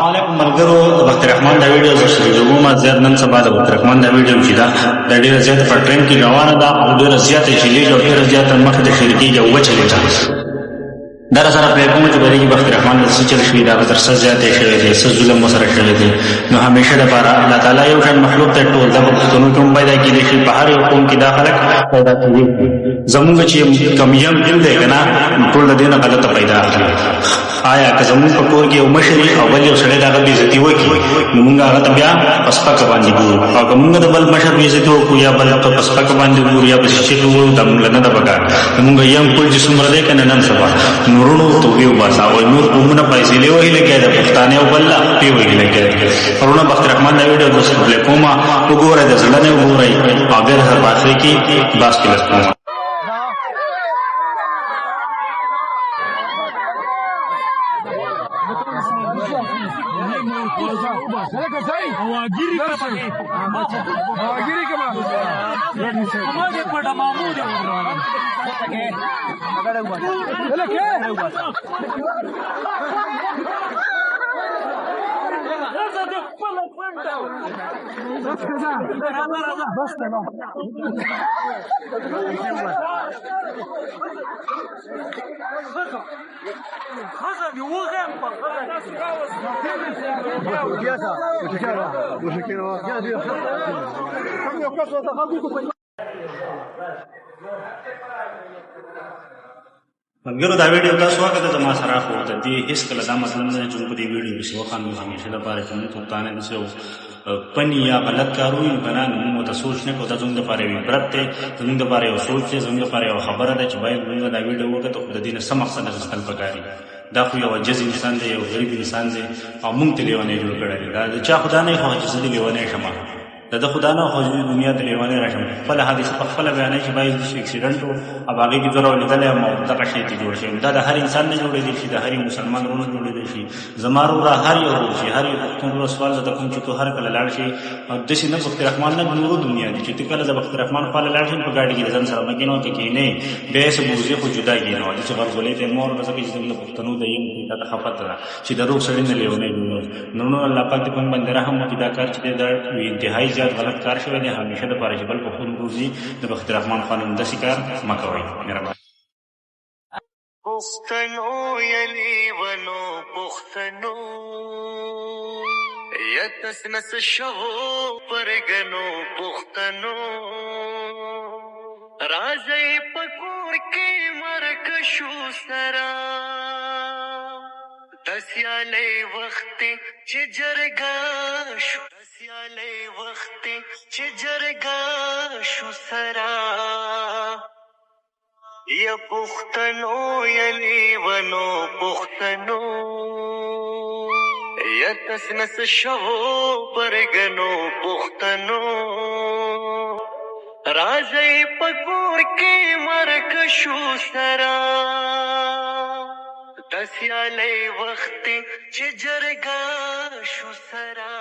علیکم ملګرو د بختیار رحمان دا ویډیو زه شریکوم زیات نن سبا د بختیار رحمان دا ویډیو چې دا ډیره زیاته په ټرین کې روانه ده او ډیره زیاته چلیږي او ډیره زیاته مخې ته شریکېږي او وچلېږي دا سره پرې کوم چې بلکې بختیار رحمان څه چل شوي دا تر څه زیاتې شوی دی څه ظلم ورسره شوی دی نو همیشه دپاره الله تعالی یو شان مخلوق ته ټول دا په پښتنو کې هم پیدا کېدی شي په هر یو قوم کې دا خلک پیدا کېدي زمونږ چې کم یم دل دی که نه ټول د دې نه غلطه پیدا اخلي آیا که زمونږ په کور کې یو مشر او بل یو سړی د هغه بېعزتي وکړي نو مونږ هغه ته بیا په سپکه باندې ګورو او که مونږ د بل مشر بېعزتي وکړو یا بل ته په سپکه باندې ګورو یا پسې چغې ووایو دا مونږ له نه ده پکار زمونږ یم کل چې څومره دی که نه نن سبا نورونو توبې وباسه او نور قومونه فیصلې وهي لګیا د پښتانه او بل پې وهي لګیا پرونه بختیار رحمان دا ویډیو دوست پلی کومه وګورئ د زړه نه وګورئ او بیا سره په آخر کې باس کې لس کومه ملګرو دا ویډیو تاسو وکړه زما سره خو د دې هېڅکله دا مطلب نه دی چې موږ په دې ویډیو پسې وخاندو همیشه دپاره چې موږ پښتانه داسې یو پني یا غلط کار ووایو که نه نو موږ ورته سوچ نه کوو دا زموږ دپاره یو عبرت دی زموږ دپاره یو سوچ دی زموږ دپاره یو خبره ده چې باید موږ دا ویډیو وکړو خو د دې نه څه مقصد اخیستل پکار دي دا خو یو عجز انسان دی یو غریب انسان دی او موږ ته لیونی جوړ کړی دی دا د چا خدا نه خو چې زه دې لیونی شم د خدا نه خو دې دنیا ته لیونی راشم خپله حادثه په خپله بیانوي چې باید اکسیډنټ و او هغې کې زه رالیدلی یم او دغه شی ته جوړ شوی دا د هر انسان نه جوړېدی شي د هر یو مسلمان ورونه جوړېدی شي زما وروره هر یو ورور شي هر یو پښتون وروره سوال زه ته کوم چې تو هر کله لاړ شي او داسې نه بختیار رحمان نه نورو دنیا دي چې ته کله د بختیار رحمان خواله لاړ شي په ګاډي کې د ځان سره مه کېنوه که کېنې بیا یې څه بوزې خو جدا کېنوه چې غرغولې ته مور نه ځکه چې زموږ د پښتنو د یم دا ته ښه پته ده چې د روغ سړي نه لیونی جوړوي نو الله پاک دې په موږ باندې رحم وکړي دا کار چې دی دا انتهایي زیات غلط کار شوی دی همیشه دپاره چې بل په خون روزي د بختیار رحمان خانم داسې کار مه کوئ مهرباني پښتنو یلی ونو پښتنو یتس نس شو پرګنو پښتنو راځي پکور کې مرګ شو سرا دسیاله وخت چې جرګا شو دسیاله وخت چې جرګا شو سرا یا پښتنو یلی ونو پښتنو یتس نس شو پرګنو پښتنو راځي پکور کې مرګ شو سرا دسیاله وخت چې جرګا شو سرا